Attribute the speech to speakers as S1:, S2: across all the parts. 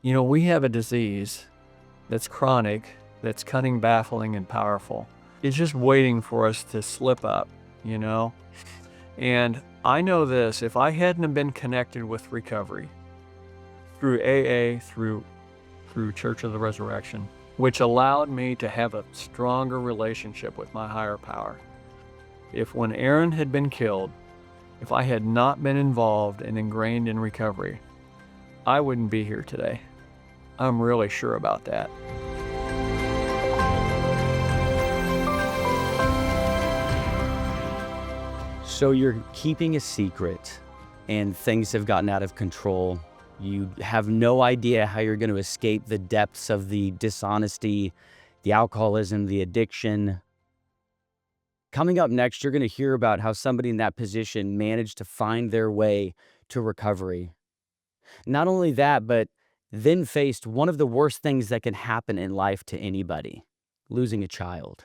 S1: We have a disease that's chronic, that's cunning, baffling, and powerful. It's just waiting for us to slip up, you know? And I know this, if I hadn't have been connected with recovery through AA, through Church of the Resurrection, which allowed me to have a stronger relationship with my higher power. If when Erin had been killed, if I had not been involved and ingrained in recovery, I wouldn't be here today. I'm really sure about that.
S2: So you're keeping a secret and things have gotten out of control. You have no idea how you're going to escape the depths of the dishonesty, the alcoholism, the addiction. Coming up next, you're going to hear about how somebody in that position managed to find their way to recovery. Not only that, but then faced one of the worst things that can happen in life to anybody, losing a child.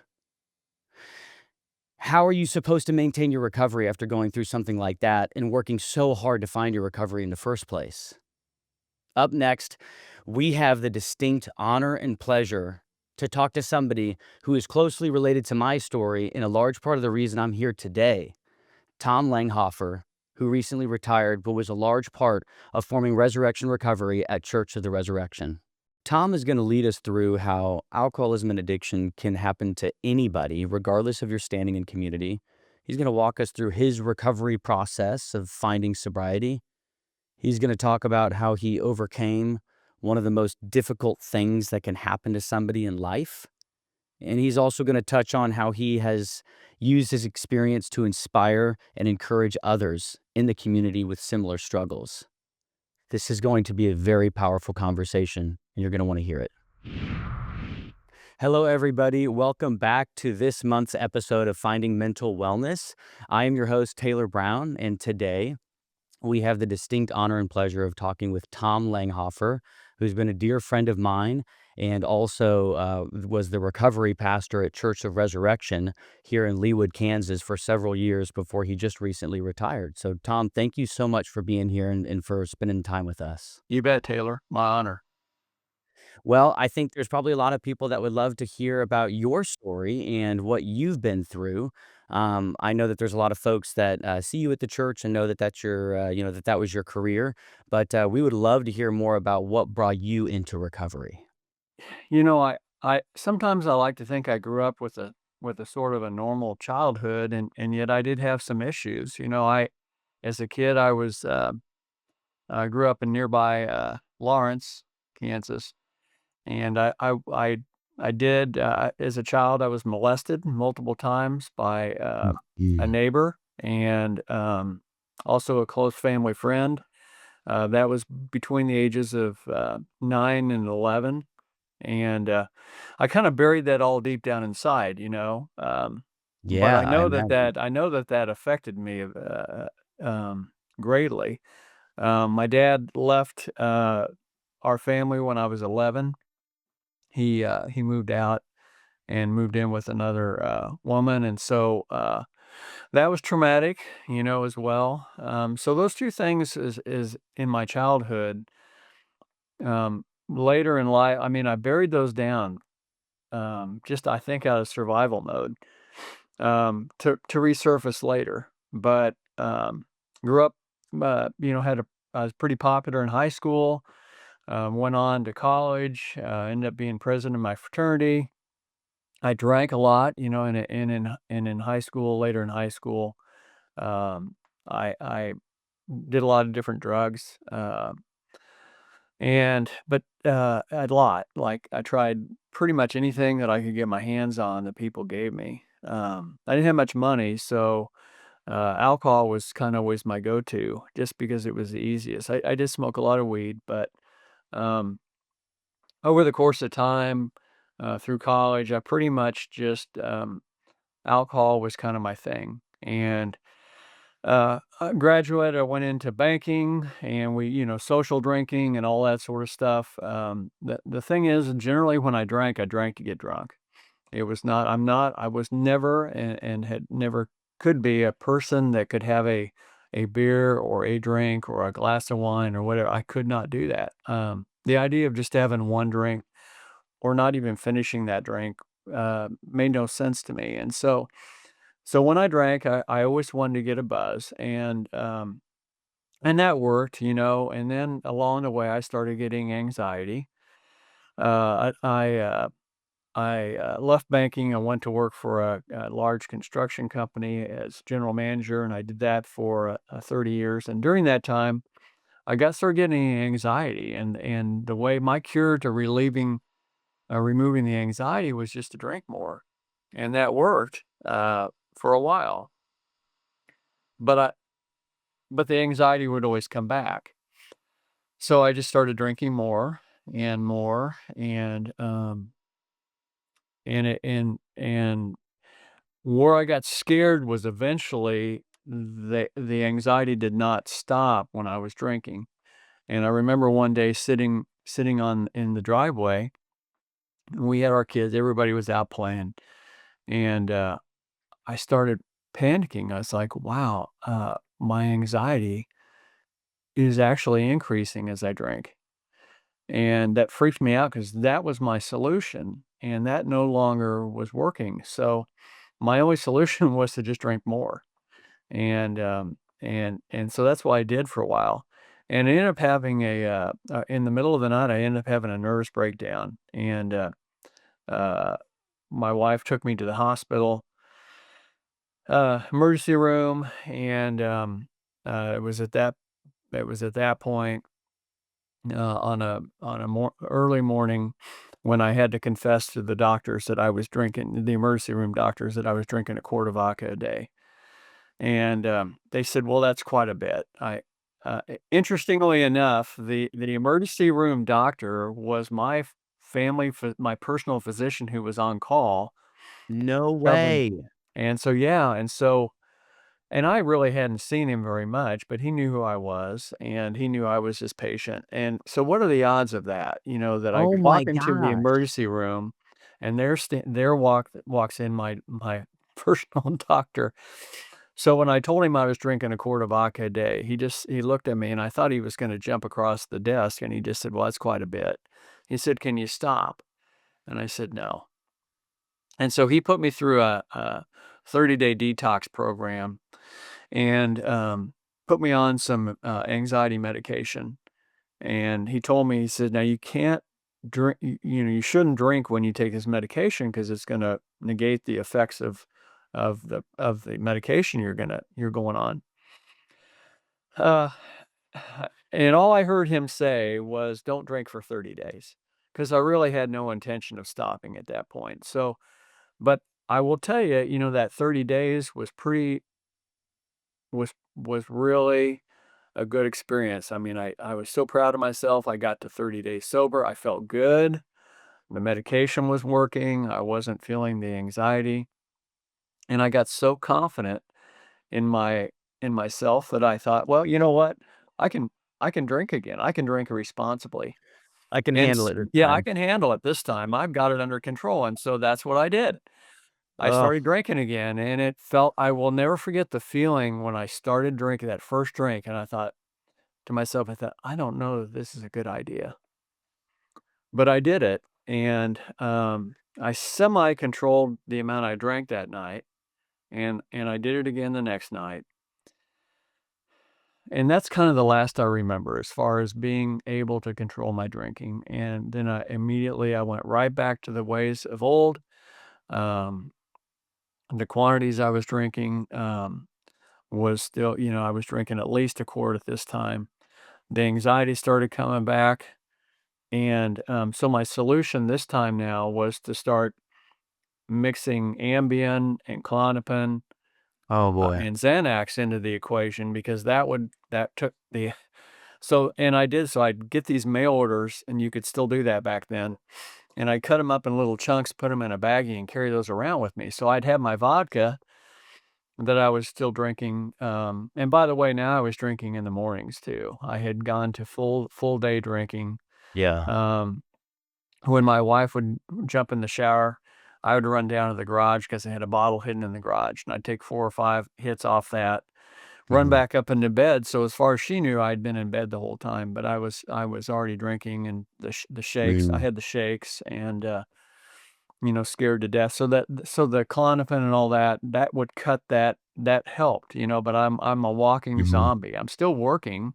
S2: How are you supposed to maintain your recovery after going through something like that and working so hard to find your recovery in the first place? Up next, we have the distinct honor and pleasure to talk to somebody who is closely related to my story and a large part of the reason I'm here today. Tom Langhofer, who recently retired but was a large part of forming Resurrection Recovery at Church of the Resurrection. Tom is going to lead us through how alcoholism and addiction can happen to anybody, regardless of your standing in community. He's going to walk us through his recovery process of finding sobriety. He's going to talk about how he overcame one of the most difficult things that can happen to somebody in life. And he's also going to touch on how he has used his experience to inspire and encourage others in the community with similar struggles. This is going to be a very powerful conversation, and you're going to want to hear it. Hello, everybody. Welcome back to this month's episode of Finding Mental Wellness. I am your host, Taylor Brown, and today we have the distinct honor and pleasure of talking with Tom Langhofer, who's been a dear friend of mine and also was the recovery pastor at Church of Resurrection here in Leawood, Kansas for several years before he just recently retired. So, Tom, thank you so much for being here and for spending time with us.
S1: You bet, Taylor. My honor.
S2: Well, I think there's probably a lot of people that would love to hear about your story and what you've been through. I know that there's a lot of folks that see you at the church and know that that's your, that was your career. But we would love to hear more about what brought you into recovery.
S1: I sometimes I like to think I grew up with a sort of a normal childhood, and yet I did have some issues. As a kid, I grew up in nearby Lawrence, Kansas. And I did, as a child, I was molested multiple times by a
S2: Mm.
S1: neighbor and also a close family friend. That was between the ages of 9 and 11. And I kind of buried that all deep down inside. But
S2: Yeah, I imagine.
S1: I know that affected me greatly. My dad left our family when I was 11. He moved out and moved in with another woman, and so that was traumatic, as well. So those two things is in my childhood. Later in life, I mean, I buried those down, just I think out of survival mode, to resurface later. But grew up, I was pretty popular in high school. Went on to college, ended up being president of my fraternity. I drank a lot, in high school, later in high school. I did a lot of different drugs, but a lot. Like, I tried pretty much anything that I could get my hands on that people gave me. I didn't have much money, so alcohol was kinda always my go-to just because it was the easiest. I did smoke a lot of weed, but, um over the course of time, through college, I pretty much just, alcohol was kind of my thing. And I graduated, I went into banking and social drinking and all that sort of stuff. The thing is, generally when I drank to get drunk. I was never and had never could be a person that could have a beer or a drink or a glass of wine or whatever. I could not do that. the idea of just having one drink or not even finishing that drink, made no sense to me, and so when I drank, I always wanted to get a buzz, and that worked, and then along the way, I started getting anxiety. I left banking. I went to work for a large construction company as general manager, and I did that for 30 years. And during that time, I got started getting anxiety, and the way my cure to removing the anxiety was just to drink more, and that worked for a while. But I but the anxiety would always come back, so I just started drinking more and more, and where I got scared was eventually the anxiety did not stop when I was drinking, and I remember one day sitting on in the driveway, and we had our kids, everybody was out playing, and, I started panicking. I was like, "Wow, my anxiety is actually increasing as I drink," and that freaked me out because that was my solution, and that no longer was working, so my only solution was to just drink more. And so that's what I did for a while, and I ended up having in the middle of the night, I ended up having a nervous breakdown, and, uh, my wife took me to the hospital, emergency room, and, it was at that point, on a early morning when I had to confess to the doctors that I was drinking the emergency room doctors that I was drinking a quart of vodka a day. And, they said, "Well, that's quite a bit." Interestingly enough, the emergency room doctor was my personal physician who was on call
S2: No
S1: covering.
S2: way.
S1: And so, yeah, and I really hadn't seen him very much, but he knew who I was, and he knew I was his patient. And so what are the odds of that? That I
S2: Oh
S1: walk
S2: my
S1: into the
S2: gosh.
S1: emergency room and there walks in my personal doctor. So when I told him I was drinking a quart of vodka a day, he looked at me and I thought he was gonna jump across the desk and he just said, "Well, that's quite a bit." He said, "Can you stop?" And I said, "No." And so he put me through a 30-day detox program and, put me on some, anxiety medication. And he told me, he said, "Now you can't drink, you shouldn't drink when you take this medication because it's gonna negate the effects of the medication you're going on." Uh, and all I heard him say was, "Don't drink for 30 days," because I really had no intention of stopping at that point. So, but I will tell you, that 30 days was really a good experience. I mean, I was so proud of myself. I got to 30 days sober. I felt good. The medication was working. I wasn't feeling the anxiety, and I got so confident in myself that I thought, "Well, you know what? I can I can drink again. I can drink responsibly."
S2: I can
S1: And
S2: handle it this
S1: yeah, I
S2: time.
S1: can handle it this time. I've got it under control, and so that's what I did. I
S2: Oh,
S1: started drinking again, and I will never forget the feeling when I started drinking that first drink, and I thought to myself, I thought, "I don't know that this is a good idea." But I did it, and, I semi-controlled the amount I drank that night, and I did it again the next night. And that's kind of the last I remember as far as being able to control my drinking, and then I went right back to the ways of old. Um, the quantities I was drinking, was still I was drinking at least a quart at this time. The anxiety started coming back, and, so my solution this time now was to start mixing Ambien and Klonopin,
S2: oh boy.
S1: and Xanax into the equation because that took the so and I did, so I'd get these mail orders, and you could still do that back then, and I'd cut them up in little chunks, put them in a baggie, and carry those around with me, so I'd have my vodka that I was still drinking, and by the way, now I was drinking in the mornings too. I had gone to full day drinking,
S2: Yeah.
S1: um, when my wife would jump in the shower, I would run down to the garage because I had a bottle hidden in the garage, and I'd take 4 or 5 hits off that, run
S2: Mhm.
S1: back up into bed. So as far as she knew, I'd been in bed the whole time, but I was already drinking and the shakes. I
S2: Mhm.
S1: had the shakes and scared to death. So the Klonopin and all that would cut that helped, but I'm a walking
S2: Mhm.
S1: zombie. I'm still working.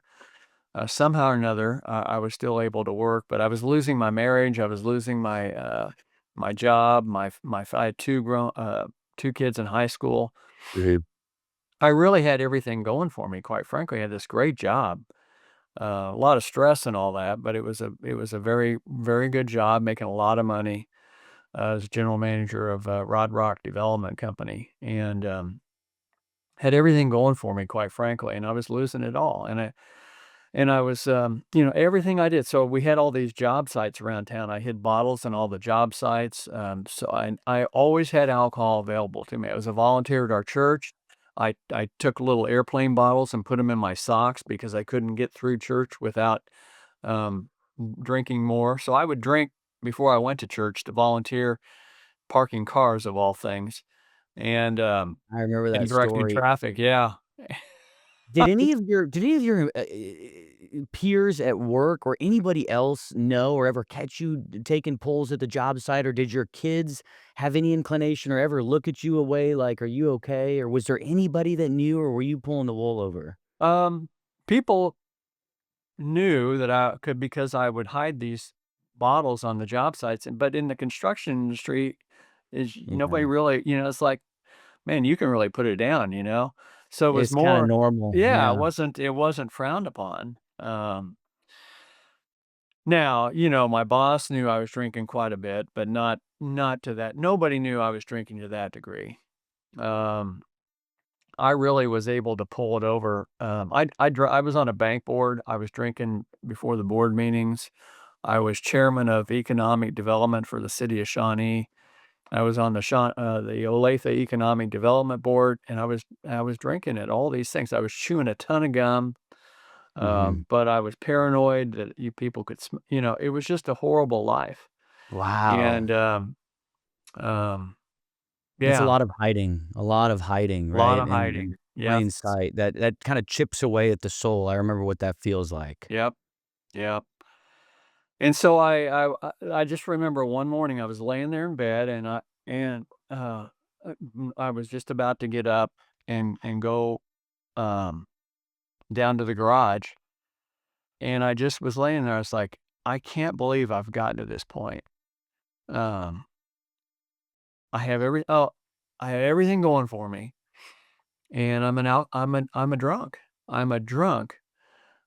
S1: Somehow or another, I was still able to work, but I was losing my marriage. I was losing my job. I had two kids in high school.
S2: Mhm.
S1: I really had everything going for me, quite frankly. I had this great job, a lot of stress and all that, but it was a very, very good job, making a lot of money, as general manager of Rod Rock Development Company, and had everything going for me, quite frankly, and I was losing it all. And I was, everything I did. So we had all these job sites around town. I hid bottles on all the job sites. So I always had alcohol available to me. I was a volunteer at our church. I took little airplane bottles and put them in my socks because I couldn't get through church without um, drinking more. So I would drink before I went to church to volunteer parking cars of all things and
S2: I remember
S1: and
S2: that
S1: directing
S2: story.
S1: traffic. Yeah.
S2: Did any of your peers at work or anybody else know or ever catch you taking pulls at the job site, or did your kids have any inclination or ever look at you away like, "Are you okay?" Or was there anybody that knew, or were you pulling the wool over?
S1: People knew that I could because I would hide these bottles on the job sites, but in the construction industry, is nobody
S2: Yeah.
S1: really, it's like, man, you can really put it down, So it was
S2: It's kinda
S1: more,
S2: normal,
S1: yeah, it
S2: yeah.
S1: wasn't it wasn't frowned upon. Now, my boss knew I was drinking quite a bit, but not to that. Nobody knew I was drinking to that degree. Um, I really was able to pull it over. I was on a bank board. I was drinking before the board meetings. I was chairman of economic development for the city of Shawnee. I was on the Olathe Economic Development Board, and I was drinking at all these things. I was chewing a ton of gum,
S2: Mhm.
S1: but I was paranoid that you people could, it was just a horrible life.
S2: Wow.
S1: And um,
S2: It's
S1: yeah,
S2: a lot of hiding,
S1: a lot
S2: right?
S1: of
S2: And
S1: hiding. Yes.
S2: plain sight that kinda chips away at the soul. I remember what that feels like.
S1: Yep. Yep. And so I just remember one morning I was laying there in bed and I was just about to get up and go um, down to the garage, and I just was laying there. I was like, I can't believe I've gotten to this point. Um, I have I have everything going for me, and I'm a drunk. I'm a drunk.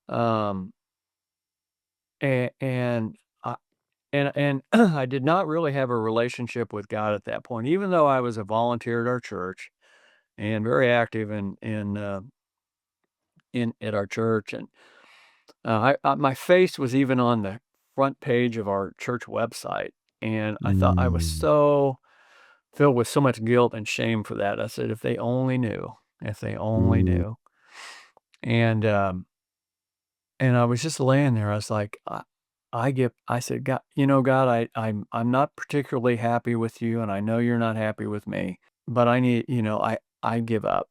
S1: Um, and I, and I did not really have a relationship with God at that point, even though I was a volunteer at our church and very active in at our church, and my face was even on the front page of our church website, and I thought I was
S2: Mm.
S1: so filled with so much guilt and shame for that. I said, if they only
S2: Mm.
S1: knew, and and I was just laying there. I was like, I said, God, God, I'm not particularly happy with you, and I know you're not happy with me, but I need, I give up.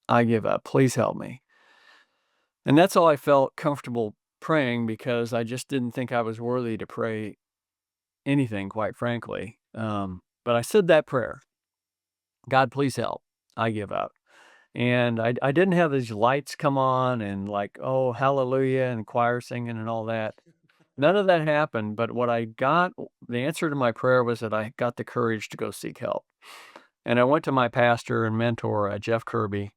S1: I give up. Please help me. And that's all I felt comfortable praying because I just didn't think I was worthy to pray anything, quite frankly. But I said that prayer, God, please help. I give up. And I didn't have these lights come on and like, oh, hallelujah, and choir singing and all that. None of that happened, but what I got the answer to my prayer was that I got the courage to go seek help. And I went to my pastor and mentor, Jeff Kirby,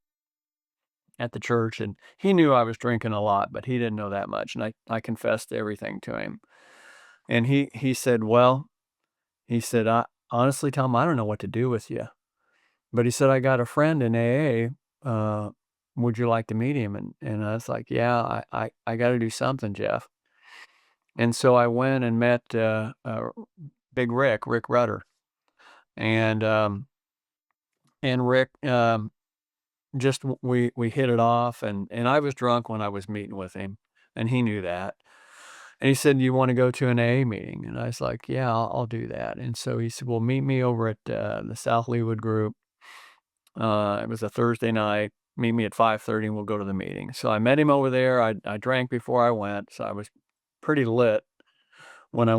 S1: at the church, and he knew I was drinking a lot, but he didn't know that much. And I confessed everything to him. And he said, well, he said, I honestly, Tom, I don't know what to do with you. But he said, I got a friend in AA. Would you like to meet him? And I was like, yeah, I got to do something, Jeff. And so I went and met Big Rick Rutter, and Rick just we hit it off, and I was drunk when I was meeting with him, and he knew that. And he said, "You want to go to an AA meeting?" And I was like, "Yeah, I'll do that." And so he said, "Well, meet me over at the South Leawood group." It was a Thursday night. meet me at 5:30 and we'll go to the meeting. So I met him over there. I drank before I went, so I was pretty lit when I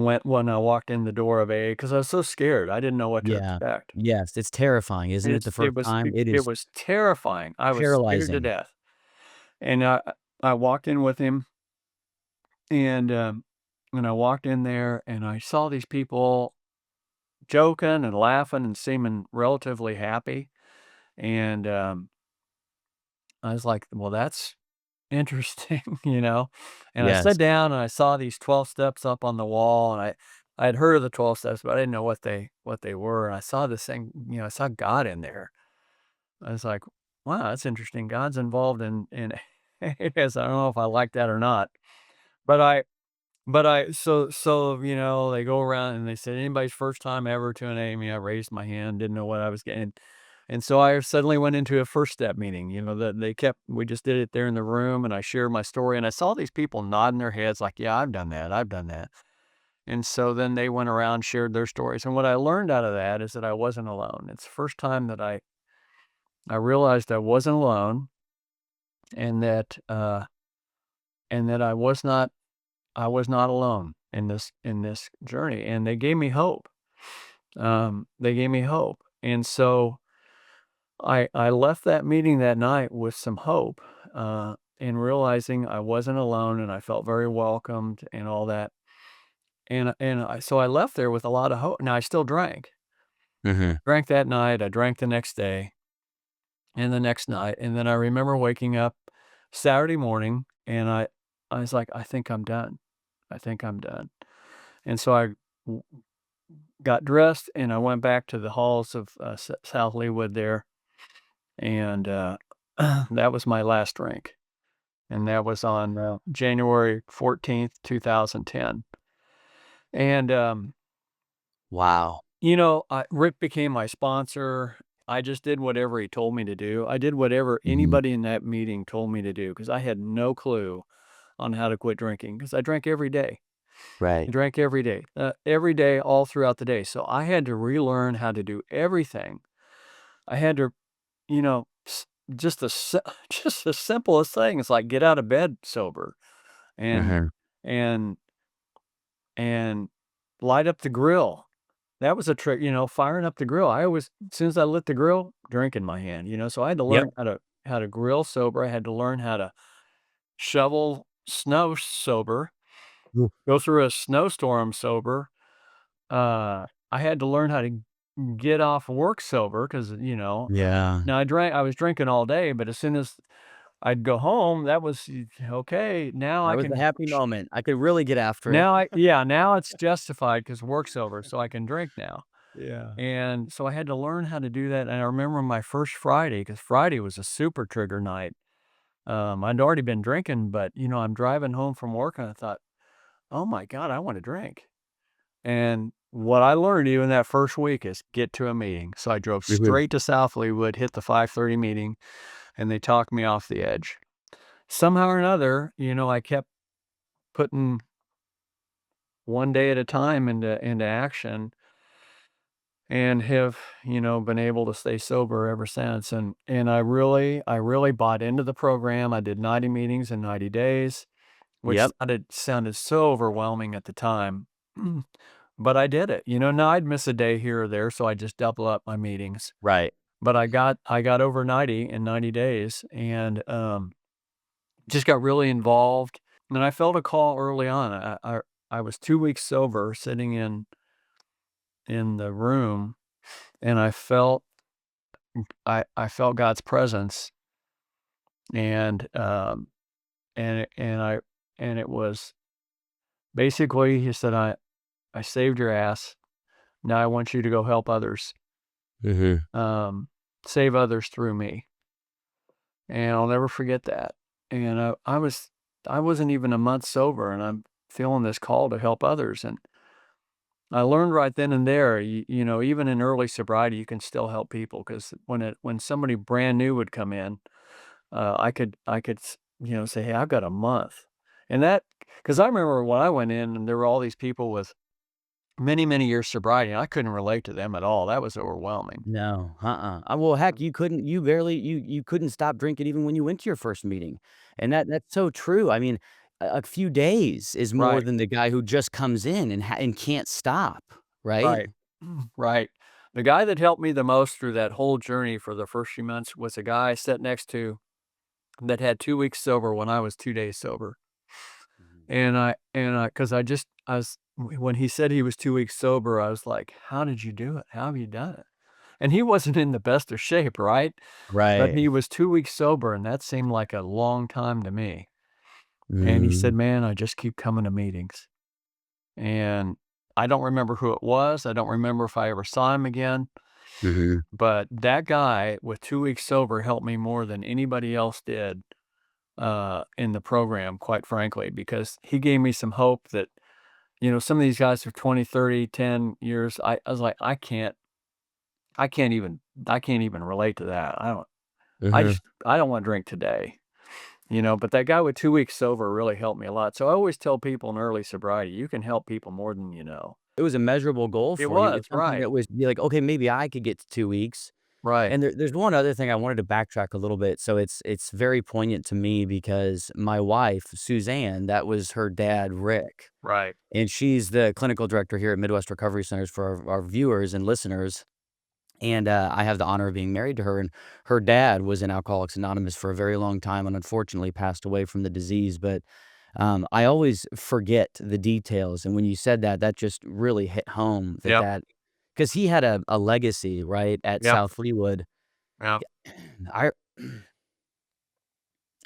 S1: walked in the door of AA because I was so scared. I didn't know what to
S2: Yeah.
S1: expect.
S2: Yes, it's terrifying, isn't
S1: And
S2: it, the first time? It
S1: it
S2: is
S1: was terrifying. I was scared to
S2: paralyzing.
S1: death. And I walked in with him and I walked in there and I saw these people joking and laughing and seeming relatively happy. And I was like, well, that's interesting, you know? And I
S2: Yes.
S1: sat down and I saw these 12 steps up on the wall and I had heard of the 12 steps, but I didn't know what they were. And I saw this thing, I saw God in there. I was like, wow, that's interesting. God's involved in yes, I don't know if I like that or not. But they go around and they said, anybody's first time ever to an AA. I raised my hand, didn't know what I was getting. And so I suddenly went into a first step meeting, that we just did it there in the room and I shared my story and I saw these people nodding their heads like, yeah, I've done that. I've done that. And so then they went around, shared their stories. And what I learned out of that is that I wasn't alone. It's the first time that I realized I wasn't alone and that I was not alone in this journey. And they gave me hope. They gave me hope. And so I left that meeting that night with some hope, in realizing I wasn't alone and I felt very welcomed and all that. So I left there with a lot of hope. Now I still drank.
S2: Mhm.
S1: Drank that night, I drank the next day and the next night, and then I remember waking up Saturday morning and I was like, "I think I'm done. I think I'm done." And so I w got dressed and I went back to the halls of, South Leawood there, and, that was my last drink. And that was on, January 14th, 2010. And,
S2: Wow.
S1: Rick became my sponsor. I just did whatever he told me to do. I did whatever
S2: Mhm.
S1: anybody in that meeting told me to do because I had no clue on how to quit drinking because I drank every day. I
S2: Right.
S1: drank every day, all throughout the day. So I had to relearn how to do everything. I had to, you know, s- just just the simplest things like get out of bed sober and
S2: Mhm.
S1: and and light up the grill. That was a trick, firing up the grill. I always as soon as I lit the grill, drink in my hand, so I had to
S2: Yep.
S1: learn how to grill sober. I had to learn how to shovel snow sober,
S2: Oof.
S1: go through a snowstorm sober. I had to learn how to get off work sober because
S2: Yeah.
S1: now I was drinking all day, but as soon as I'd go home, that was okay. Now
S2: That
S1: I
S2: was a
S1: can
S2: happy moment. I could really get after it.
S1: now I yeah, now it's justified because work's over, so I can drink now.
S2: Yeah.
S1: And so I had to learn how to do that, and I remember my first Friday, because Friday was a super trigger night. I'd already been drinking, but, I'm driving home from work, and I thought, "Oh my god, I wanna drink." And what I learned even that first week is get to a meeting. So I drove
S2: Mhm.
S1: straight to South Leawood, hit the 5:30 meeting, and they talked me off the edge. Somehow or another, I kept putting one day at a time into action and have, been able to stay sober ever since. And I really bought into the program. I did 90 meetings in 90 days, which
S2: Yep.
S1: sounded so overwhelming at the time. But I did it. Now I'd miss a day here or there, so I just double up my meetings.
S2: Right.
S1: But I got over 90 in 90 days and just got really involved. And I felt a call early on. I was 2 weeks sober sitting in the room and I felt God's presence and, and it and I and it was basically he said, I saved your ass. Now I want you to go help others,
S2: Mhm.
S1: um, save others through me." And I'll never forget that. And I wasn't even a month sober, and I'm feeling this call to help others. And I learned right then and there, even in early sobriety, you can still help people because when somebody brand new would come in, I could say, "Hey, I've got a month," and that because I remember when I went in and there were all these people with many, many years sobriety, and I couldn't relate to them at all. That was overwhelming.
S2: No, well, heck, you couldn't stop drinking even when you went to your first meeting, and that's so true. I mean, a few days is more
S1: Right,
S2: than the guy who just comes in and can't stop, right?
S1: right, right. The guy that helped me the most through that whole journey for the first few months was a guy I sat next to that had 2 weeks sober when I was 2 days sober.
S2: Mhm.
S1: Because I was when he said he was 2 weeks sober, I was like, "How did you do it? How have you done it?" And he wasn't in the best of shape, right? But
S2: Right.
S1: he was 2 weeks sober, and that seemed like a long time to me. And he
S2: Mm,
S1: said, "Man, I just keep coming to meetings." And I don't remember who it was. I don't remember if I ever saw him again,
S2: mhm.
S1: but that guy with 2 weeks sober helped me more than anybody else did, in the program, quite frankly, because he gave me some hope that, some of these guys are 20, 30, 10 years. I was like, I can't even I can't even relate to that.
S2: Mhm.
S1: I don't wanna drink today, but that guy with 2 weeks sober really helped me a lot. So I always tell people in early sobriety, you can help people more than you know.
S2: It was a measurable goal
S1: It
S2: for you.
S1: was,
S2: It's something
S1: right,
S2: that was be like, "Okay, maybe I could get to 2 weeks."
S1: right,
S2: And there's one other thing I wanted to backtrack a little bit. So it's very poignant to me because my wife, Suzanne, that was her dad, Rick,
S1: right.
S2: and she's the clinical director here at Midwest Recovery Centers for our viewers and listeners. And I have the honor of being married to her. And her dad was in Alcoholics Anonymous for a very long time and unfortunately passed away from the disease. But I always forget the details. And when you said that, that just really hit home
S1: Yep,
S2: because he had a legacy, right, at
S1: yep,
S2: South Fleetwood.
S1: yep,
S2: I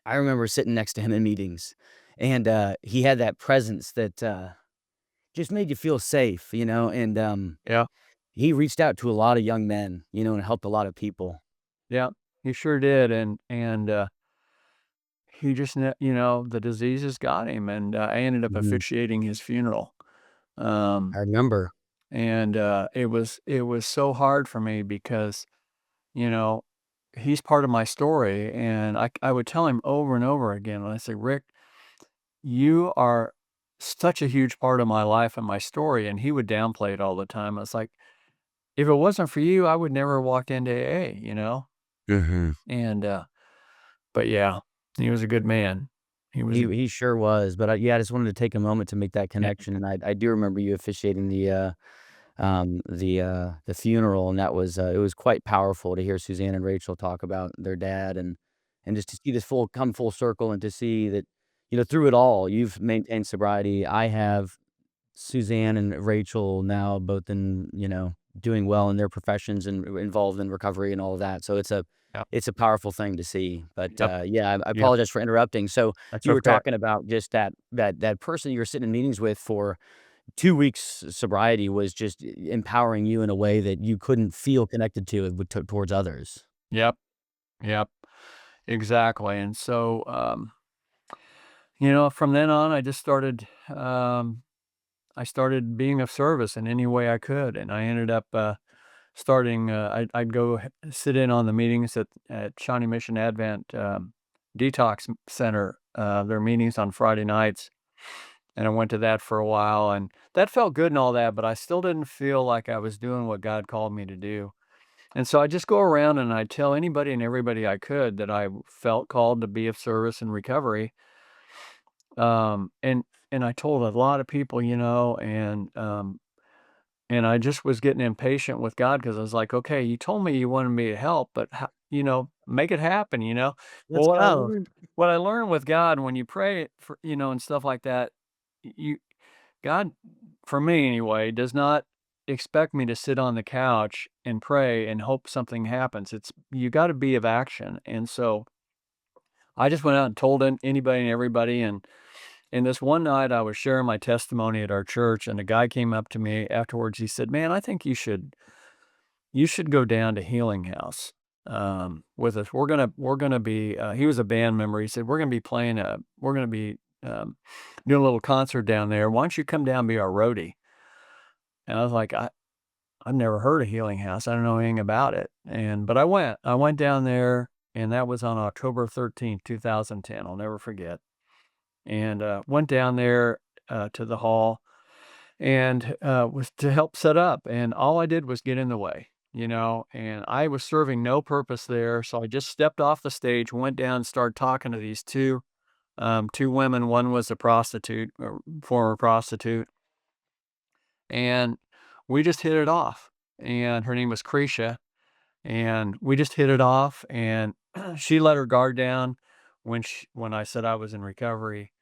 S2: I remember sitting next to him in meetings, and, he had that presence that, just made you feel safe, and,
S1: yep,
S2: he reached out to a lot of young men, and helped a lot of people.
S1: yep. He sure did, and he just the diseases got him, and, I ended up
S2: Mhm.
S1: officiating his funeral. Um,
S2: I remember.
S1: and it was so hard for me because, you know, he's part of my story, and I would tell him over and over again, and I say, "Rick, you are such a huge part of my life and my story," and he would downplay it all the time. I was like, "If it wasn't for you, I would never have walked into AA," you know?
S2: Mhm.
S1: And, but yeah, he was a good man. He was a
S2: He sure was, but, yeah, I just wanted to take a moment to make that
S1: Yeah,
S2: connection, and I do remember you officiating the funeral, and that was, it was quite powerful to hear Suzanne and Rachel talk about their dad and just to see this full circle and to see that, through it all, you've maintained sobriety. I have Suzanne and Rachel now both doing well in their professions and involved in recovery and all of that. So
S1: yep,
S2: it's a powerful thing to see. But,
S1: yep,
S2: yeah, I
S1: yep.
S2: apologize for interrupting. So
S1: That's
S2: you were
S1: okay.
S2: talking about just that person you were sitting in meetings with for 2 weeks sobriety was just empowering you in a way that you couldn't feel connected to it towards others.
S1: Yep, yep, exactly, and so, from then on, I started being of service in any way I could, and I ended up, starting, I'd go sit in on the meetings at Shawnee Mission Advent, Detox Center, their meetings on Friday nights, and I went to that for a while, and that felt good and all that, but I still didn't feel like I was doing what God called me to do. And so I just go around and I tell anybody and everybody I could that I felt called to be of service in recovery. And I told a lot of people, and I just was getting impatient with God because I was like, okay, you told me you wanted me to help, but make it happen. Well,
S2: Let's go.
S1: what I learned with God when you pray for, and stuff like that, you God, for me anyway, does not expect me to sit on the couch and pray and hope something happens. It's you got to be of action. And so I just went out and told anybody and everybody. And this one night I was sharing my testimony at our church, and a guy came up to me afterwards. He said, "Man, I think you should go down to Healing House with us. We're gonna be." He was a band member. He said, we're gonna be doing a little concert down there. Why don't you come down and be our roadie?" And I was like, I've never heard of Healing House. I don't know anything about it. But I went. I went down there, and that was on October 13th, 2010. I'll never forget. And went down there to the hall, and, was to help set up, and all I did was get in the way, and I was serving no purpose there, so I just stepped off the stage, went down, and started talking to these 2 women. One was a prostitute, or former prostitute, and we just hit it off, and her name was Cretia, and we just hit it off, and she let her guard down when I said I was in recovery,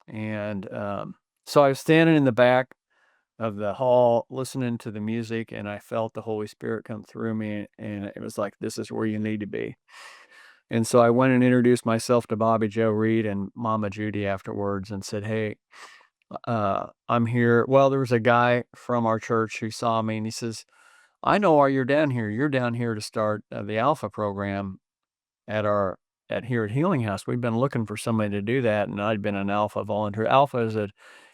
S1: and, so I was standing in the back of the hall listening to the music, and I felt the Holy Spirit come through me, and it was like, "This is where you need to be." And so I went and introduced myself to Bobby Joe Reed and Mama Judy afterwards and said, "Hey, I'm here." Well, there was a guy from our church who saw me, and he says, "I know why you're down here. You're down here to start, the Alpha program at our at here at Healing House. We've been looking for somebody to do that," and I'd been an Alpha volunteer. Alpha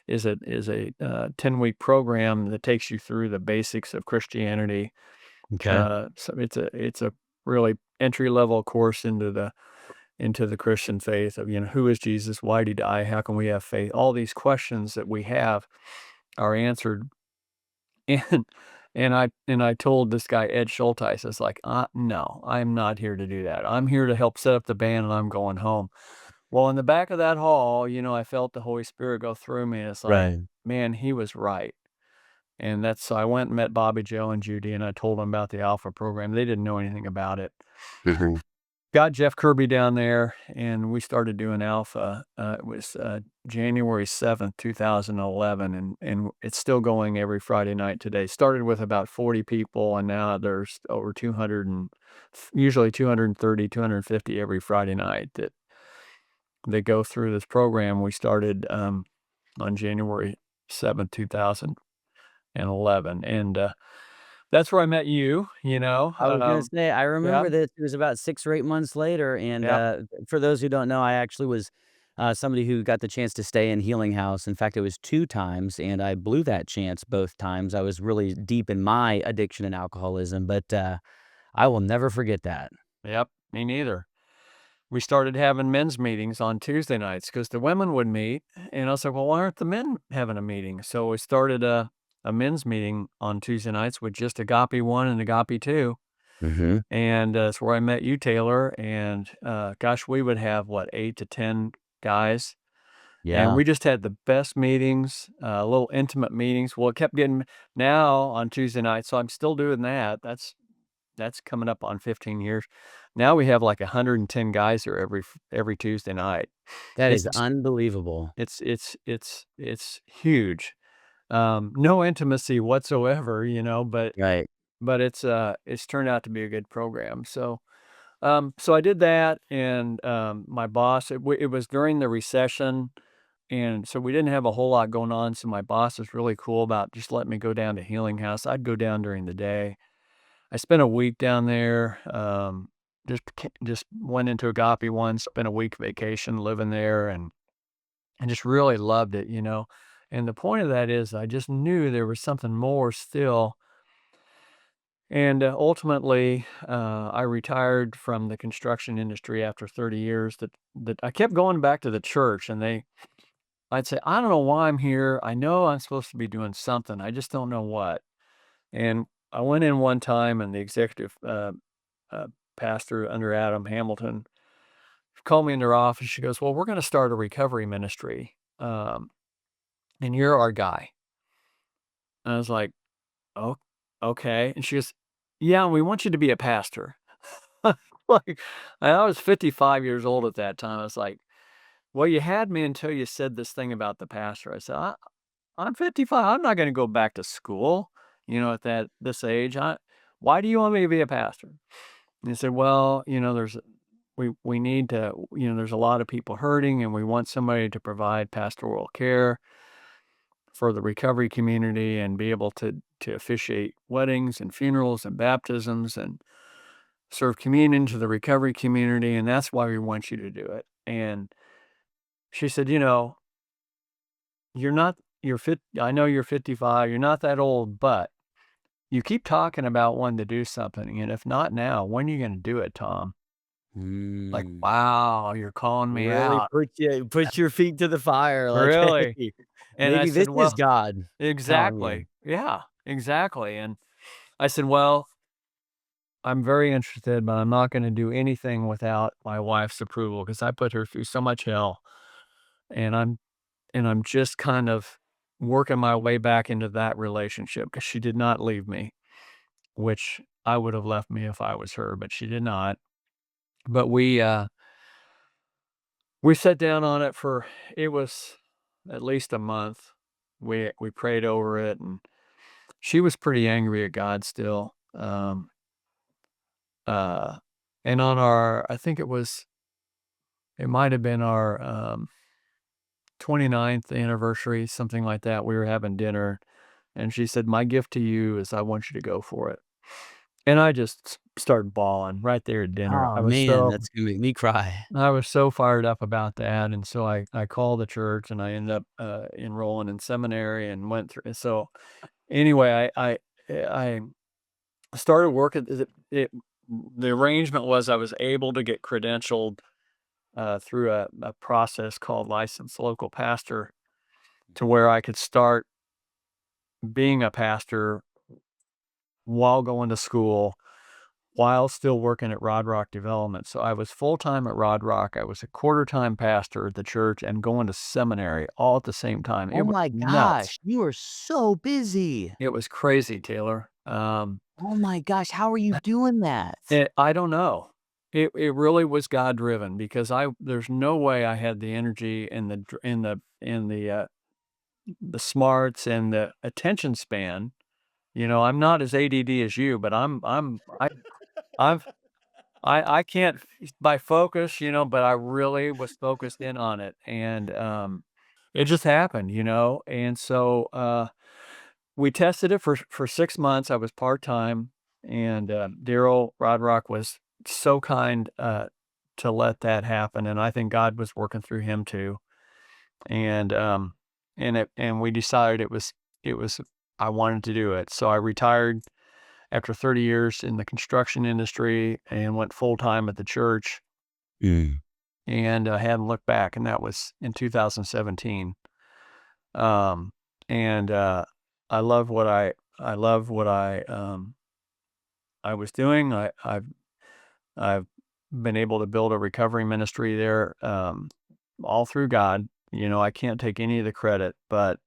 S1: is a 10-week program that takes you through the basics of Christianity.
S2: Okay.
S1: So it's a really entry level course into the Christian faith of, who is Jesus? Why did he die? How can we have faith? All these questions that we have are answered. And and I told this guy, Ed Schulteis, it's like, no, I'm not here to do that. I'm here to help set up the band and I'm going home. Well, in the back of that hall, I felt the Holy Spirit go through me. And it's like,
S2: Right.
S1: man, he was right. And so I went and met Bobby, Joe, and Judy, and I told them about the Alpha program. They didn't know anything about it.
S2: Mhm.
S1: Got Jeff Kirby down there, and we started doing Alpha. It was January 7th, 2011, and it's still going every Friday night today. Started with about 40 people, and now there's over 200 and usually 230, 250 every Friday night that they go through this program. We started on January 7th, 2011, and that's where I met you.
S2: I was gonna say, I
S1: Yeah,
S2: remember this, it was about 6 or 8 months later, and,
S1: yeah.
S2: for those who don't know, I actually was, somebody who got the chance to stay in Healing House. In fact, it was 2 times, and I blew that chance both times. I was really deep in my addiction and alcoholism, but, I will never forget that.
S1: Yep, me neither. We started having men's meetings on Tuesday nights because the women would meet, and I was like, "Well, why aren't the men having a meeting?" So we started a men's meeting on Tuesday nights with just Agape 1 and Agape 2,
S2: Mhm.
S1: and, it's where I met you, Taylor, and, gosh, we would have, what, 8 to 10 guys, and
S2: Yeah.
S1: we just had the best meetings, little intimate meetings. Well, it kept getting now on Tuesday nights, so I'm still doing that. That's coming up on 15 years. Now we have like 110 guys there every Tuesday night.
S2: That
S1: It's
S2: is unbelievable.
S1: it's huge. No intimacy whatsoever,
S2: Right.
S1: but it's turned out to be a good program. So I did that, and my boss. It was during the recession, and so we didn't have a whole lot going on. So my boss was really cool about just letting me go down to Healing House. I'd go down during the day. I spent a week down there, just went into Agape once, spent a week vacation living there, and just really loved it. And the point of that is I just knew there was something more still, and, ultimately, I retired from the construction industry after 30 years. That I kept going back to the church, and I'd say, "I don't know why I'm here. I know I'm supposed to be doing something. I just don't know what." And I went in one time, and the executive, uh, pastor under Adam Hamilton called me in their office. She goes, "Well, we're gonna start a recovery ministry, and you're our guy." And I was like, "Oh, okay." And she goes, "Yeah, and we want you to be a pastor." Like, I was 55 years old at that time. I was like, "Well, you had me until you said this thing about the pastor." I said, I'm 55. I'm not gonna go back to school, at this age. Why do you want me to be a pastor?" And he said, "Well, we need to, there's a lot of people hurting, and we want somebody to provide pastoral care for the recovery community and be able to officiate weddings and funerals and baptisms and serve communion to the recovery community, and that's why we want you to do it." And she said, "You're not you're fit I know you're 55, you're not that old, but you keep talking about wanting to do something, and if not now, when are you gonna do it, Tom?" Like,
S2: Mm.
S1: "Wow, you're calling me
S2: Really
S1: out."
S2: put your feet to the fire, like,
S1: Really?
S2: "Hey."
S1: And I
S2: Maybe this
S1: said,
S2: is
S1: "Well."
S2: God telling you.
S1: Exactly. Yeah, exactly, and I said, "Well, I'm very interested, but I'm not gonna do anything without my wife's approval because I put her through so much hell, and I'm just kind of working my way back into that relationship because she did not leave me, which I would have left me if I was her, but she did not. But we sat down on it for it was at least a month. We prayed over it, and she was pretty angry at God still. Uh, and on our I think it might have been our, 29th anniversary, something like that, we were having dinner, and she said, "My gift to you is I want you to go for it." And I just started bawling right there at dinner.
S2: Oh, man, that's gonna make me cry.
S1: I was so fired up about that, and so I called the church, and I ended up, enrolling in seminary and went through so, anyway, I started working the arrangement was I was able to get credentialed, through a process called licensed local pastor to where I could start being a pastor while going to school, while still working at Rod Rock Development. So I was full time at Rod Rock. I was a quarter time pastor at the church and going to seminary all at the same time. It
S2: Oh
S1: was
S2: my
S1: nuts.
S2: gosh, you are so busy.
S1: It was crazy, Taylor.
S2: Oh my gosh, how are you doing that?
S1: I don't know. It really was God driven because I there's no way I had the energy and the smarts and the attention span. You know, I'm not as ADD as you, but I've I can't by focus, but I really was focused in on it, and, it just happened, and so, we tested it for 6 months. I was part-time, and, Daryl Rodrock was so kind, to let that happen, and I think God was working through him too, and, and we decided it was I wanted to do it, so I retired after 30 years in the construction industry and went full time at the church
S2: Mm.
S1: and hadn't looked back. And that was in 2017. Um, and I love I love what I was doing. I've been able to build a recovery ministry there, all through God. I can't take any of the credit, but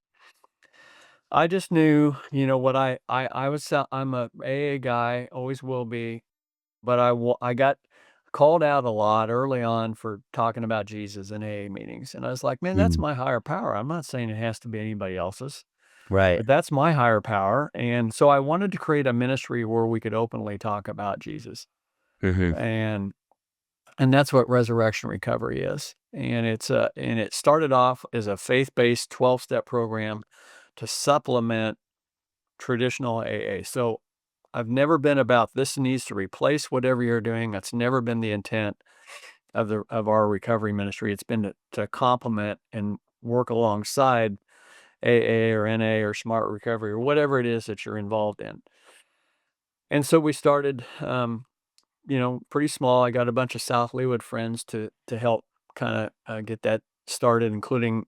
S1: I just knew, what I'm a AA guy, always will be. But I got called out a lot early on for talking about Jesus in AA meetings, and I was like, "Man, that's
S2: Mm.
S1: my higher power. I'm not saying it has to be anybody else's,
S2: Right.
S1: but that's my higher power." And so I wanted to create a ministry where we could openly talk about Jesus,
S2: Mhm.
S1: and that's what Resurrection Recovery is. And it started off as a faith-based 12-step program to supplement traditional AA. So I've never been about this needs to replace whatever you're doing. That's never been the intent of our recovery ministry. It's been to complement and work alongside AA or NA or Smart Recovery or whatever it is that you're involved in. And so we started, pretty small. I got a bunch of South Leawood friends to help kind of get that started, including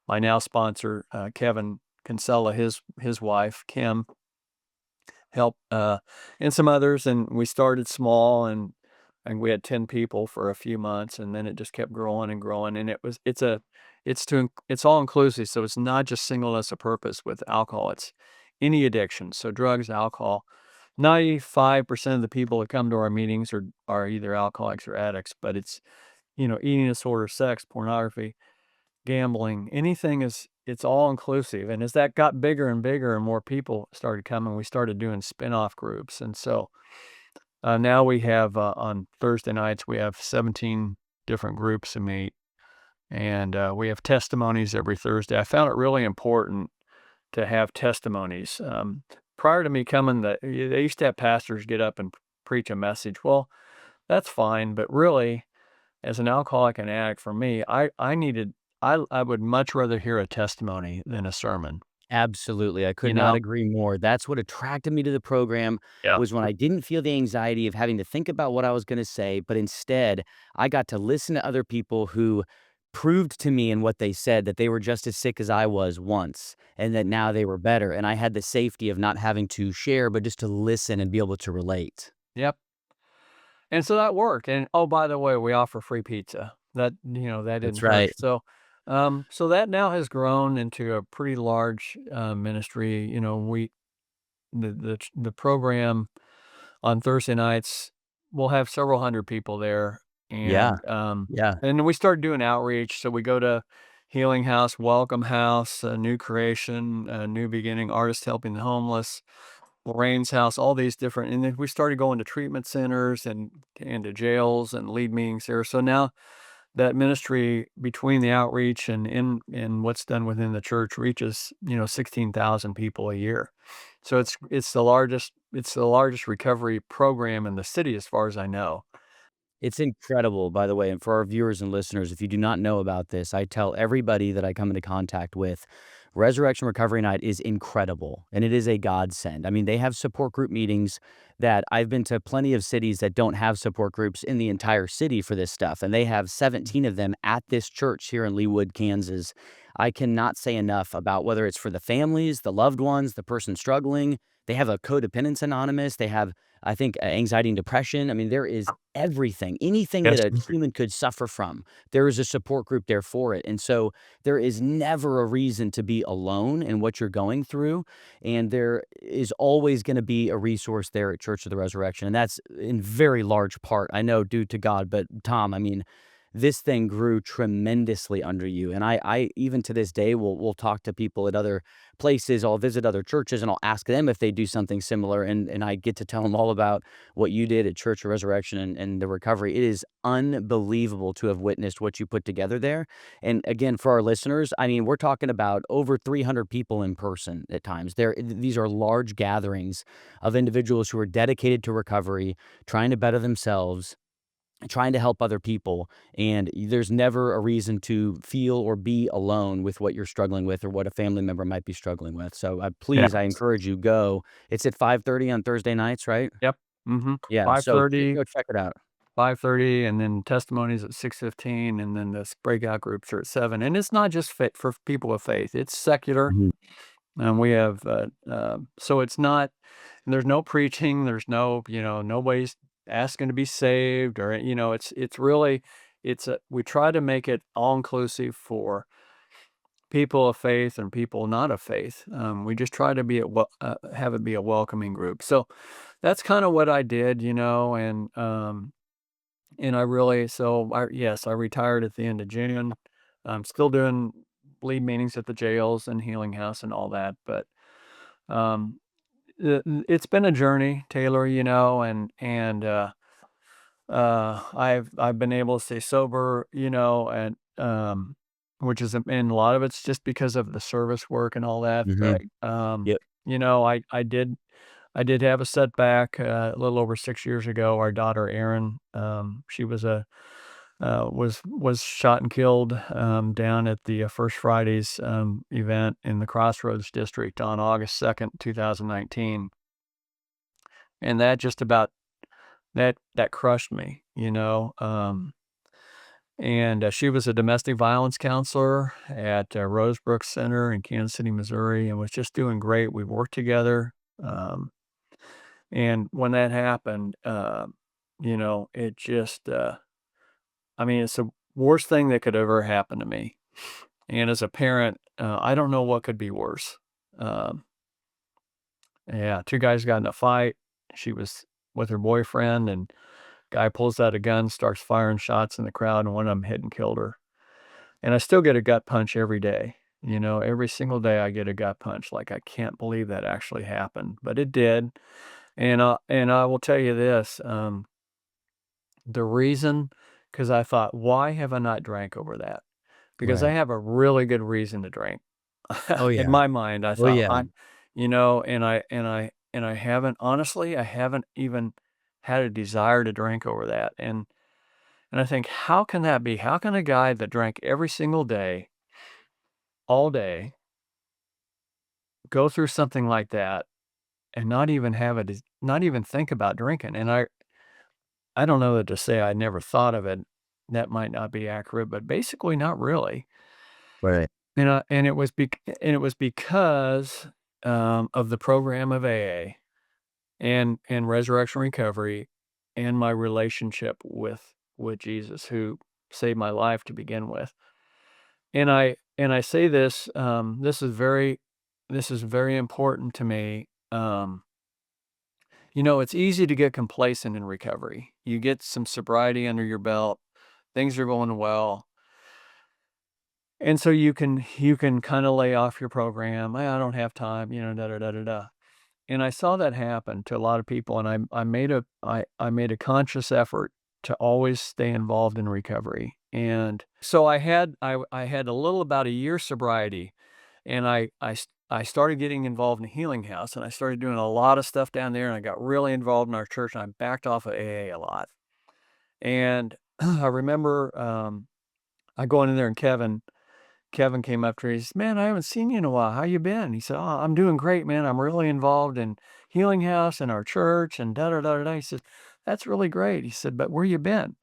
S1: my now sponsor Kevin Kinsella, his wife Kim, help, and some others, and we started small, and we had 10 people for a few months, and then it just kept growing and growing, and it's all inclusive, so it's not just singleness of purpose with alcohol, it's any addiction, so drugs, alcohol. 95% of the people that come to our meetings are either alcoholics or addicts, but it's, eating disorder, sex, pornography, gambling, anything it's all inclusive. And as that got bigger and bigger and more people started coming, we started doing spin-off groups. And so now we have on Thursday nights, we have 17 different groups to meet. And we have testimonies every Thursday. I found it really important to have testimonies. Prior to me coming, they used to have pastors get up and preach a message. Well, that's fine, but really, as an alcoholic and addict, for me, I would much rather hear a testimony than a sermon,
S2: Absolutely, I could
S1: you
S2: not
S1: know?
S2: agree more. That's what attracted me to the program
S1: Yeah.
S2: was when I didn't feel the anxiety of having to think about what I was gonna say, but instead, I got to listen to other people who proved to me in what they said that they were just as sick as I was once, and that now they were better, and I had the safety of not having to share, but just to listen and be able to relate.
S1: Yep. And so that worked, and, oh, by the way, we offer free pizza. That
S2: That's
S1: didn't hurt.
S2: right.
S1: So that now has grown into a pretty large, ministry. The program on Thursday nights, we'll have several hundred people there,
S2: Yeah, yeah.
S1: and then we started doing outreach, so we go to Healing House, Welcome House, New Creation, New Beginning, Artists Helping the Homeless, Lorraine's House, all these different, and then we started going to treatment centers and to jails and lead meetings there. So now that ministry between the outreach and what's done within the church reaches, 16,000 people a year. So it's the largest recovery program in the city as far as I know.
S2: It's incredible, by the way, and for our viewers and listeners, if you do not know about this, I tell everybody that I come into contact with, Resurrection Recovery Night is incredible, and it is a godsend. I mean, they have support group meetings that I've been to plenty of cities that don't have support groups in the entire city for this stuff, and they have 17 of them at this church here in Leawood, Kansas. I cannot say enough about whether it's for the families, the loved ones, the person struggling. They have a Codependence Anonymous. They have, I think, anxiety and depression. I mean, there is everything, anything that
S1: Yes.
S2: a human could suffer from, there is a support group there for it. And so there is never a reason to be alone in what you're going through. And there is always going to be a resource there at Church of the Resurrection. And that's in very large part, I know, due to God. But Tom, I mean, this thing grew tremendously under you. And I even to this day will talk to people at other places. I'll visit other churches and I'll ask them if they do something similar. And I get to tell them all about what you did at Church of Resurrection and the recovery. It is unbelievable to have witnessed what you put together there. And again, for our listeners, I mean, we're talking about over 300 people in person at times. These are large gatherings of individuals who are dedicated to recovery, trying to better themselves, trying to help other people. And there's never a reason to feel or be alone with what you're struggling with or what a family member might be struggling with. So
S1: Yeah.
S2: please, I encourage you, go. It's at 5:30 on Thursday nights, right?
S1: Yep. Mhm.
S2: Yeah. So
S1: 5:30,
S2: go check it out.
S1: 5:30, and then testimonies at 6:15, and then the breakout groups are at 7. And it's not just fit for people of faith. It's secular,
S2: Mhm.
S1: and we have, so it's not, there's no preaching, there's no, nobody's asking to be saved, or, it's really, we try to make it all inclusive for people of faith and people not of faith. We just try to have it be a welcoming group. So that's kind of what I did, and I really, yes, I retired at the end of June. I'm still doing lead meetings at the jails and healing house and all that, but um, it's been a journey, Taylor, I've been able to stay sober, and which is, and a lot of it's just because of the service work and all that. But
S2: Mhm. Yep.
S1: I did have a setback a little over 6 years ago. Our daughter Erin, she was shot and killed down at the First Fridays event in the Crossroads district on August 2nd, 2019, and that just about that crushed me. And she was a domestic violence counselor at Rosebrook Center in Kansas City, Missouri, and was just doing great. We worked together. And when that happened, it just, I mean, it's the worst thing that could ever happen to me. And as a parent, I don't know what could be worse. Um, yeah, two guys got in a fight. She was with her boyfriend, and guy pulls out a gun, starts firing shots in the crowd, and one of them hit and killed her. And I still get a gut punch every day. Every single day I get a gut punch. Like, I can't believe that actually happened, but it did. And I will tell you this, the reason, because I thought, why have I not drank over that? Because I
S2: Right.
S1: have a really good reason to drink.
S2: Oh,
S1: In
S2: yeah.
S1: my mind, I
S2: Oh,
S1: thought,
S2: yeah.
S1: and I haven't, honestly, I haven't even had a desire to drink over that. And I think, how can that be? How can a guy that drank every single day, all day, go through something like that and not even think about drinking? And I don't know that to say I never thought of it, that might not be accurate, but basically not really.
S2: Right.
S1: And it was because, of the program of AA and Resurrection Recovery and my relationship with Jesus, who saved my life to begin with. And I say this, this is very important to me. It's easy to get complacent in recovery. You get some sobriety under your belt, things are going well, and so you can kinda lay off your program. I don't have time, da da da da da." And I saw that happen to a lot of people, and I made a conscious effort to always stay involved in recovery. And so I had a little about a year sobriety, and I started getting involved in Healing House, and I started doing a lot of stuff down there, and I got really involved in our church, and I backed off of AA a lot. And I remember, I going in there, and Kevin came up to me. He said, "Man, I haven't seen you in a while. How you been?" He said, "Oh, I'm doing great, man. I'm really involved in Healing House and our church and da da da da da." He said, "That's really great." He said, "But where you been?"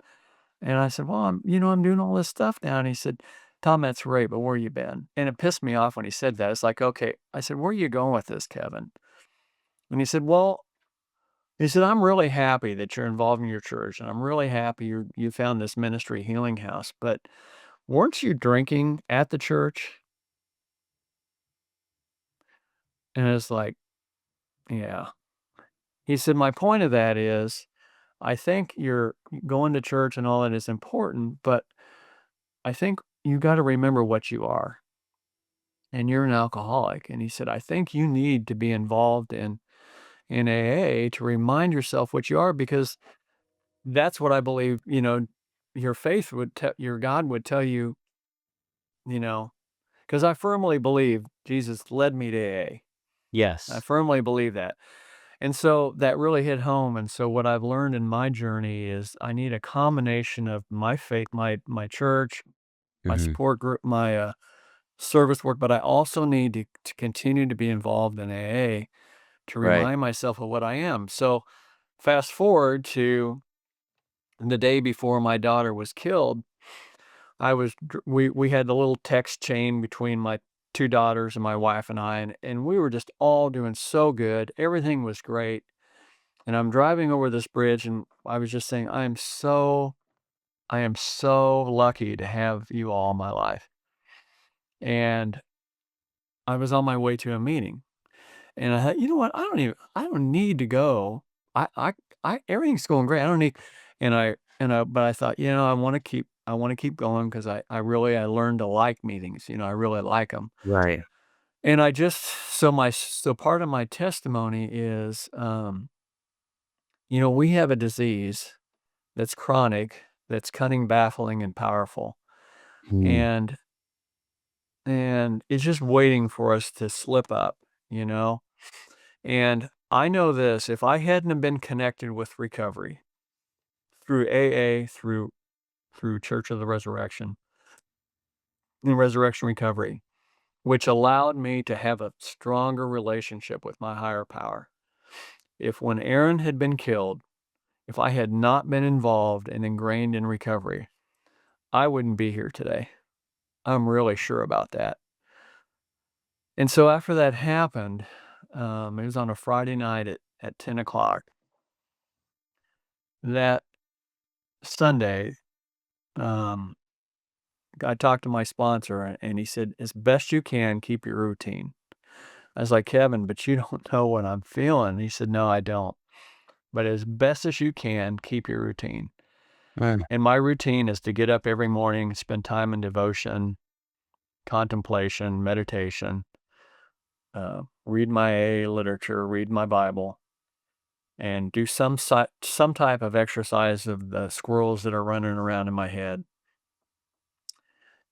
S1: And I said, "Well, I'm doing all this stuff now." And he said, "Tom, that's great, but where you been?" And it pissed me off when he said that. It's like, okay. I said, "Where are you going with this, Kevin?" And he said, "Well," he said, "I'm really happy that you're involved in your church, and I'm really happy you found this ministry, Healing House. But weren't you drinking at the church?" And it's like, yeah. He said, "My point of that is, I think you're going to church and all that is important, but I think you got to remember what you are, and you're an alcoholic." And he said, "I think you need to be involved in AA to remind yourself what you are, because that's what I believe, your faith would tell, your God would tell you, you know, because I firmly believe Jesus led me to AA. I
S2: Yes.
S1: firmly believe that." And so that really hit home. And so what I've learned in my journey is I need a combination of my faith, my church, my
S2: Mhm.
S1: support group, my service work, but I also need to continue to be involved in AA to
S2: Right.
S1: remind myself of what I am. So fast forward to the day before my daughter was killed. We had a little text chain between my two daughters and my wife and I, and we were just all doing so good. Everything was great. And I'm driving over this bridge, and I was just saying, I am so lucky to have you all in my life." And I was on my way to a meeting, and I thought, "You know what? I don't need to go. Everything's going great. I don't need." But I thought, I want to keep going, because I learned to like meetings. I really like them.
S2: Right.
S1: And I just, so part of my testimony is, we have a disease that's chronic, that's cunning, baffling, and powerful.
S2: Mm.
S1: And it's just waiting for us to slip up, you know? And I know this, if I hadn't have been connected with recovery through AA, through Church of the Resurrection and Resurrection Recovery, which allowed me to have a stronger relationship with my higher power. If when Erin had been killed, if I had not been involved and ingrained in recovery, I wouldn't be here today. I'm really sure about that. And so after that happened, it was on a Friday night at 10 o'clock. That Sunday, um, I talked to my sponsor, and he said, "As best you can, keep your routine." I was like, "Kevin, but you don't know what I'm feeling." He said, "No, I don't. But as best as you can, keep your routine."
S2: Mm.
S1: And my routine is to get up every morning, spend time in devotion, contemplation, meditation, read my AA literature, read my Bible, and do some type of exercise of the squirrels that are running around in my head.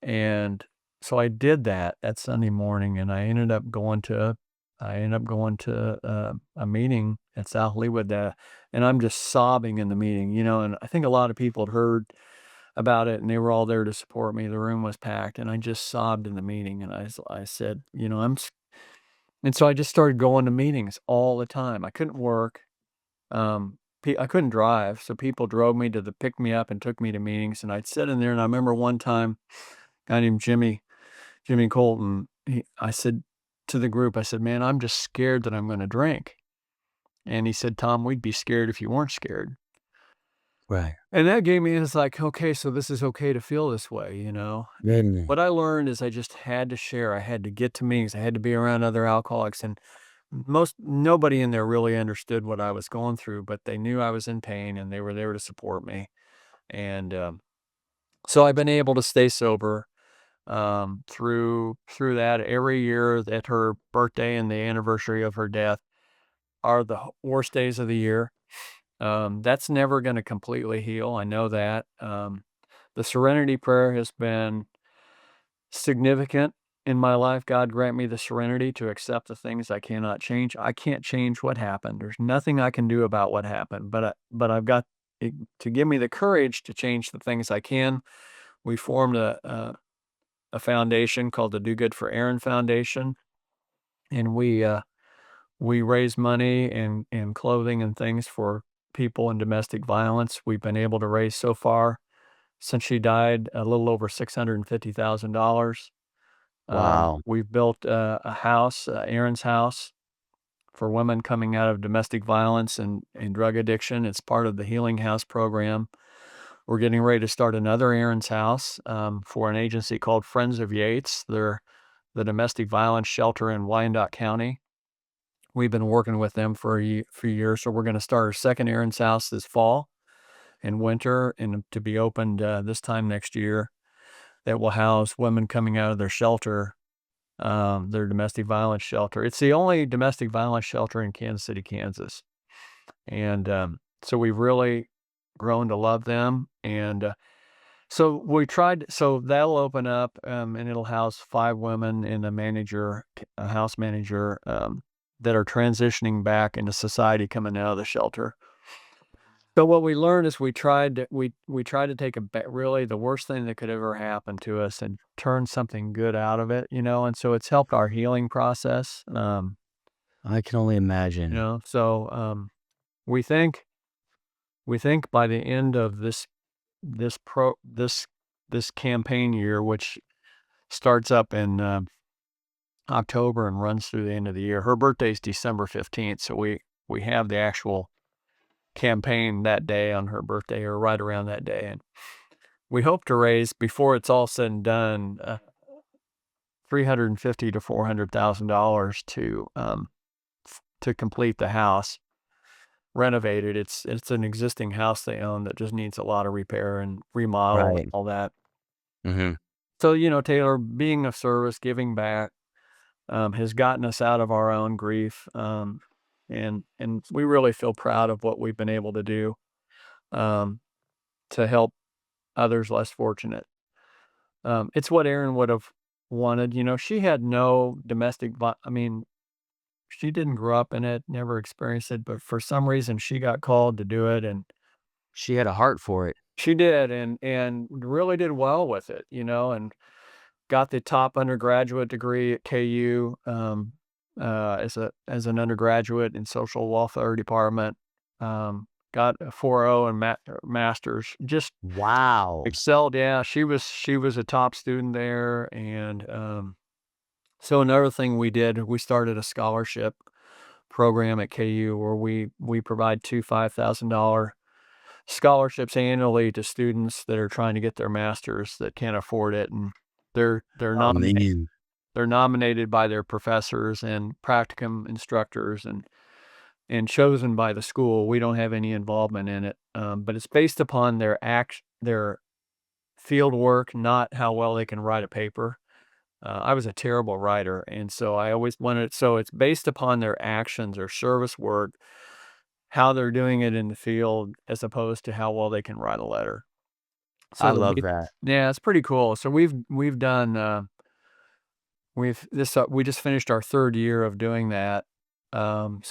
S1: And so I did that Sunday morning, and I ended up going to a meeting at South Leawood, and I'm just sobbing in the meeting, and I think a lot of people had heard about it, and they were all there to support me. The room was packed, and I just sobbed in the meeting, and I said, and so I just started going to meetings all the time. I couldn't work. I couldn't drive, so people drove me to pick me up and took me to meetings, and I'd sit in there, and I remember one time, a guy named Jimmy Colton, I said to the group, I said, "Man, I'm just scared that I'm gonna drink." And he said, "Tom, we'd be scared if you weren't scared."
S2: Right.
S1: And that gave me it's like, okay, so this is okay to feel this way, you know?
S2: Goodness.
S1: What I learned is I just had to share. I had to get to meetings. I had to be around other alcoholics, and nobody in there really understood what I was going through, but they knew I was in pain and they were there to support me. And so I've been able to stay sober through that. Every year at her birthday and the anniversary of her death are the worst days of the year. That's never going to completely heal. I know that. The Serenity Prayer has been significant in my life. God grant me the serenity to accept the things I cannot change. I can't change what happened. There's nothing I can do about what happened, but I've got to give me the courage to change the things I can. We formed a foundation called the Do Good for Erin Foundation, and we raise money and clothing and things for people in domestic violence. We've been able to raise so far since she died a little over $650,000.
S2: Wow.
S1: We've built a house, Erin's house, for women coming out of domestic violence and drug addiction. It's part of the Healing House program. We're getting ready to start another Erin's house for an agency called Friends of Yates. They're the domestic violence shelter in Wyandotte County. We've been working with them for a few years, so we're going to start our second Erin's house this fall and winter, and to be opened this time next year. That will house women coming out of their domestic violence shelter. It's the only domestic violence shelter in Kansas City, Kansas. And so we've really grown to love them. And so that'll open up and it'll house 5 women and a house manager that are transitioning back into society coming out of the shelter. So what we learned is we tried to take really the worst thing that could ever happen to us and turn something good out of it, you know, and so it's helped our healing process.
S2: I can only
S1: You
S2: imagine.
S1: know, so we think we think by the end of this pro this campaign year, which starts up in October and runs through the end of the year. Her birthday's December 15th, so we have the actual campaign that day on her birthday or right around that day, and we hope to raise, before it's all said and done, 350 to $400,000 to complete the house, renovate it. It's an existing house they own that just needs a lot of repair and remodel and
S2: Right.
S1: all that.
S2: Mhm.
S1: So, you know, Taylor, being of service, giving back, has gotten us out of our own grief, and we really feel proud of what we've been able to do, um, to help others less fortunate. It's what Erin would have wanted. You know, she had no I mean, she didn't grow up in it, never experienced it, but for some reason she got called to do it, and
S2: She had a heart for it.
S1: she did, and really did well with it, you know, and got the top undergraduate degree at KU, as an undergraduate in social welfare department. Got a 4.0 and masters. Just
S2: Wow.
S1: excelled. Yeah, she was a top student there, and so another thing we did, we started a scholarship program at KU where we provide 2 $5,000 scholarships annually to students that are trying to get their masters that can't afford it, and they're
S2: Oh,
S1: nominated
S2: man.
S1: they're nominated by their professors and practicum instructors and chosen by the school. We don't have any involvement in it, but it's based upon their field work, not how well they can write a paper. I was a terrible writer, and so I always wanted so it's based upon their actions or service work, how they're doing it in the field as opposed to how well they can write a letter.
S2: I
S1: So the
S2: love
S1: way
S2: that.
S1: Yeah, it's pretty cool. So we've done, we just finished our 3rd year of doing that. And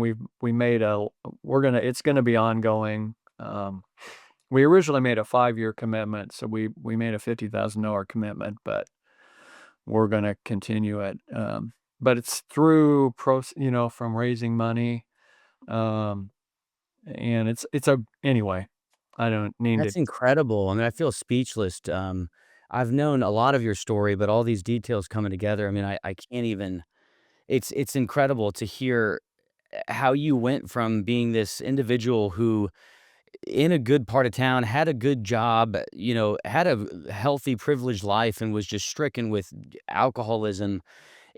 S1: we made a it's gonna be ongoing. We originally made a 5-year commitment, so we made a $50,000 commitment, but we're gonna continue it. But it's through from raising money, um, and it's a anyway, I don't need to.
S2: That's incredible. I mean, I feel speechless. I've known a lot of your story, but all these details coming together, I mean, I can't even. It's incredible to hear how you went from being this individual who, in a good part of town, had a good job, had a healthy, privileged life, and was just stricken with alcoholism,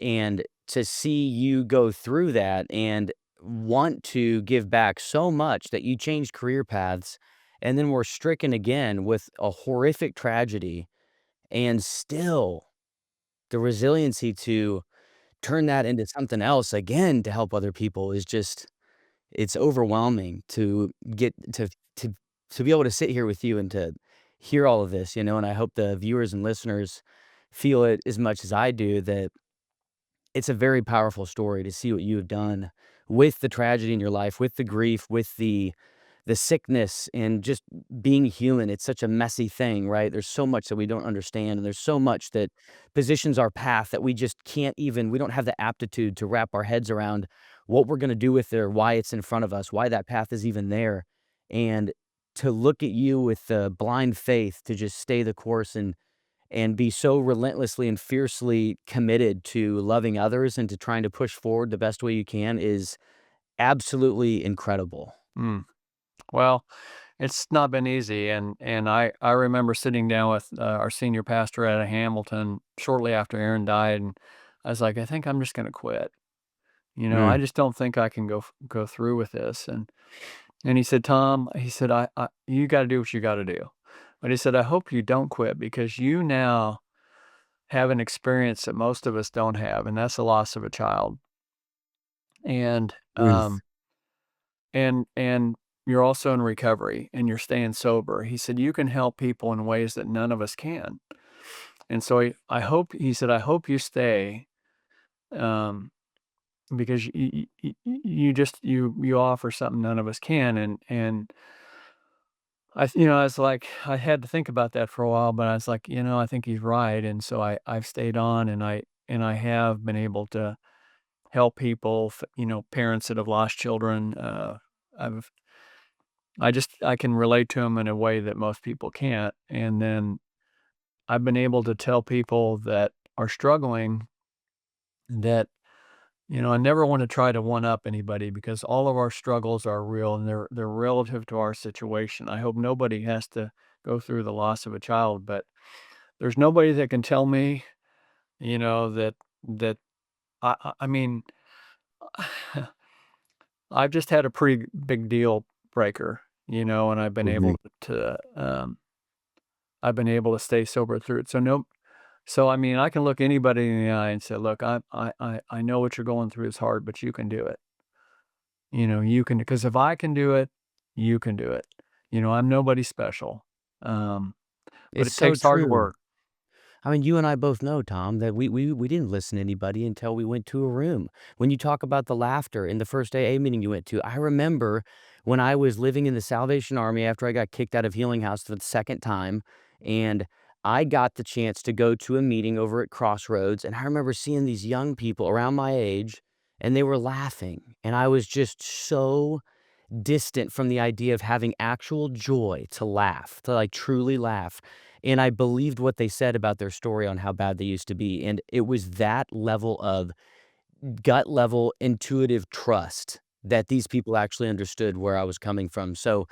S2: and to see you go through that and want to give back so much that you changed career paths and then were stricken again with a horrific tragedy, and still the resiliency to turn that into something else again to help other people is just, it's overwhelming to get to to be able to sit here with you and to hear all of this, and I hope the viewers and listeners feel it as much as I do, that it's a very powerful story to see what you have done with the tragedy in your life, with the grief, with the sickness, and just being human. It's such a messy thing, right? There's so much that we don't understand, and there's so much that positions our path that we just can't even, we don't have the aptitude to wrap our heads around what we're going to do with it, or why it's in front of us, why that path is even there. And to look at you with the blind faith to just stay the course and be so relentlessly and fiercely committed to loving others and to trying to push forward the best way you can is absolutely incredible.
S1: Mm. Well, it's not been easy, and I remember sitting down with, our senior pastor at Hamilton shortly after Erin died, and I was like, "I think I'm just gonna quit." I
S2: Mm.
S1: just don't think I can go through with this, and he said, "Tom," he said, "I you gotta do what you gotta do." But he said, "I hope you don't quit because you now have an experience that most of us don't have, and that's the loss of a child. And,
S2: Mm.
S1: and you're also in recovery and you're staying sober." He said, "You can help people in ways that none of us can." And so I hope, he said, "I hope you stay, um, because you just, you offer something none of us can." And I was like, I had to think about that for a while, but I was like, I think he's right. And so I've stayed on, and I have been able to help people, parents that have lost children. I've I can relate to them in a way that most people can't. And then I've been able to tell people that are struggling that, I never want to try to one up anybody because all of our struggles are real and they're relative to our situation. I hope nobody has to go through the loss of a child, but there's nobody that can tell me, that I mean, I've just had a pretty big deal breaker, and
S2: Mhm.
S1: I've been able to stay sober through it. So I mean, I can look anybody in the eye and say, "Look, I know what you're going through is hard, but you can do it." You can, because if I can do it, you can do it. I'm nobody special. Um, but
S2: It's
S1: it
S2: so
S1: takes hard
S2: true.
S1: work.
S2: I mean, you and I both know, Tom, that we didn't listen to anybody until we went to a room. When you talk about the laughter in the first AA meeting you went to, I remember when I was living in the Salvation Army after I got kicked out of Healing House for the second time, and I got the chance to go to a meeting over at Crossroads, and I remember seeing these young people around my age, and they were laughing, and I was just so distant from the idea of having actual joy to laugh, to like truly laugh. And I believed what they said about their story on how bad they used to be. And it was that level of gut level intuitive trust that these people actually understood where I was coming from. So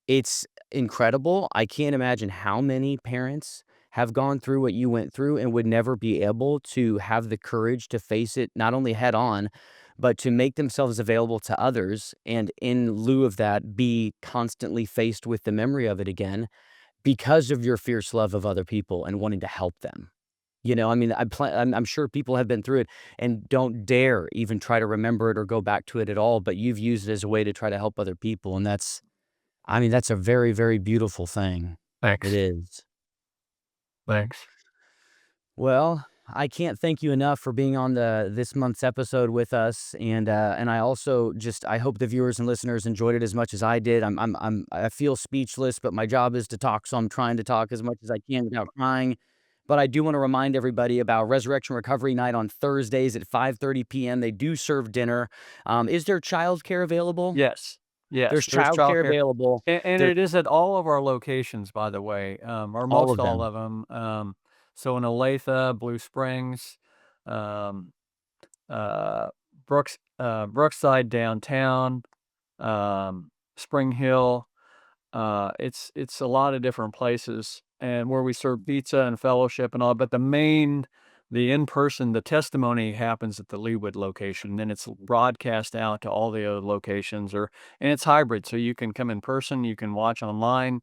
S2: it's incredible. I can't imagine how many parents have gone through what you went through and would never be able to have the courage to face it not only head on, but to make themselves available to others. And in lieu of that, be constantly faced with the memory of it again because of your fierce love of other people and wanting to help them. I mean, I'm sure people have been through it and don't dare even try to remember it or go back to it at all, but you've used it as a way to try to help other people. And that's, I mean, that's a very, very beautiful thing. It
S1: Thanks.
S2: is.
S1: Thanks.
S2: Well, I can't thank you enough for being on the this month's episode with us, and I also just I hope the viewers and listeners enjoyed it as much as I did. I feel speechless, but my job is to talk, so I'm trying to talk as much as I can without crying. But I do want to remind everybody about Resurrection Recovery Night on Thursdays at 5:30 p.m. They do serve dinner. Is there childcare available?
S1: Yes. Yes,
S2: There's
S1: there's
S2: childcare
S1: childcare.
S2: available.
S1: And
S2: There
S1: it is at all of our locations, by the way, or
S2: all
S1: most
S2: of
S1: all
S2: them.
S1: of them. So in Olathe, Blue Springs, um, uh, Brookside downtown, Spring Hill. It's a lot of different places, and where we serve pizza and fellowship and all. But the in person, the testimony happens at the Leawood location. Then it's broadcast out to all the other locations, and it's hybrid, so you can come in person, you can watch online.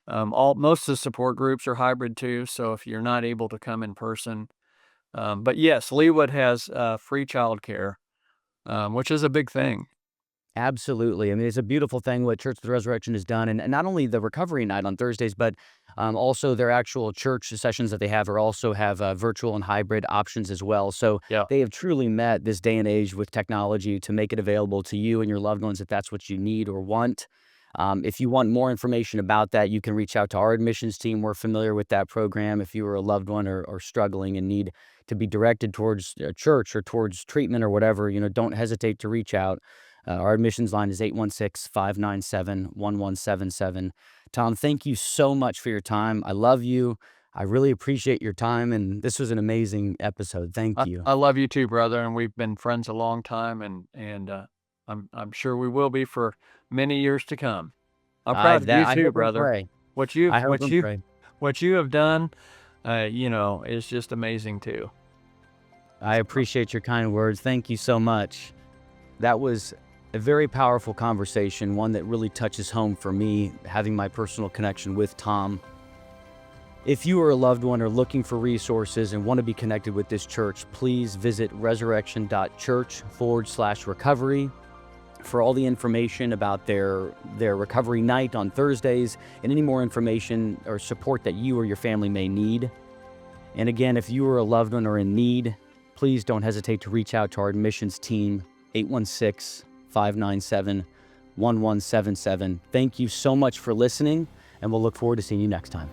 S1: All Most of the support groups are hybrid too. So if you're not able to come in person, but yes, Leawood has free childcare, which is a big thing.
S2: Absolutely. I mean, it's a beautiful thing what Church of the Resurrection has done. And not only the recovery night on Thursdays, but also their actual church sessions that they have are also have virtual and hybrid options as well. So
S1: Yeah.
S2: they have truly met this day and age with technology to make it available to you and your loved ones if that's what you need or want. If you want more information about that, you can reach out to our admissions team. We're familiar with that program. If you are a loved one or struggling and need to be directed towards a church or towards treatment or whatever, don't hesitate to reach out. Our admissions line is 816-597-1177. Tom, thank you so much for your time. I love you. I really appreciate your time, and this was an amazing episode. Thank you.
S1: I love you too, brother, and we've been friends a long time, and I'm sure we will be for many years to come. I'm proud of you
S2: I
S1: too,
S2: hope and
S1: brother.
S2: pray.
S1: What you've
S2: I hope
S1: what
S2: and
S1: you
S2: pray.
S1: what you have done, is just amazing too.
S2: I appreciate your kind words. Thank you so much. That was a very powerful conversation, one that really touches home for me, having my personal connection with Tom. If you or a loved one are looking for resources and want to be connected with this church, please visit resurrection.church/recovery for all the information about their recovery night on Thursdays and any more information or support that you or your family may need. And again, if you or a loved one are in need, please don't hesitate to reach out to our admissions team, 816-597-1177. Thank you so much for listening, and we'll look forward to seeing you next time.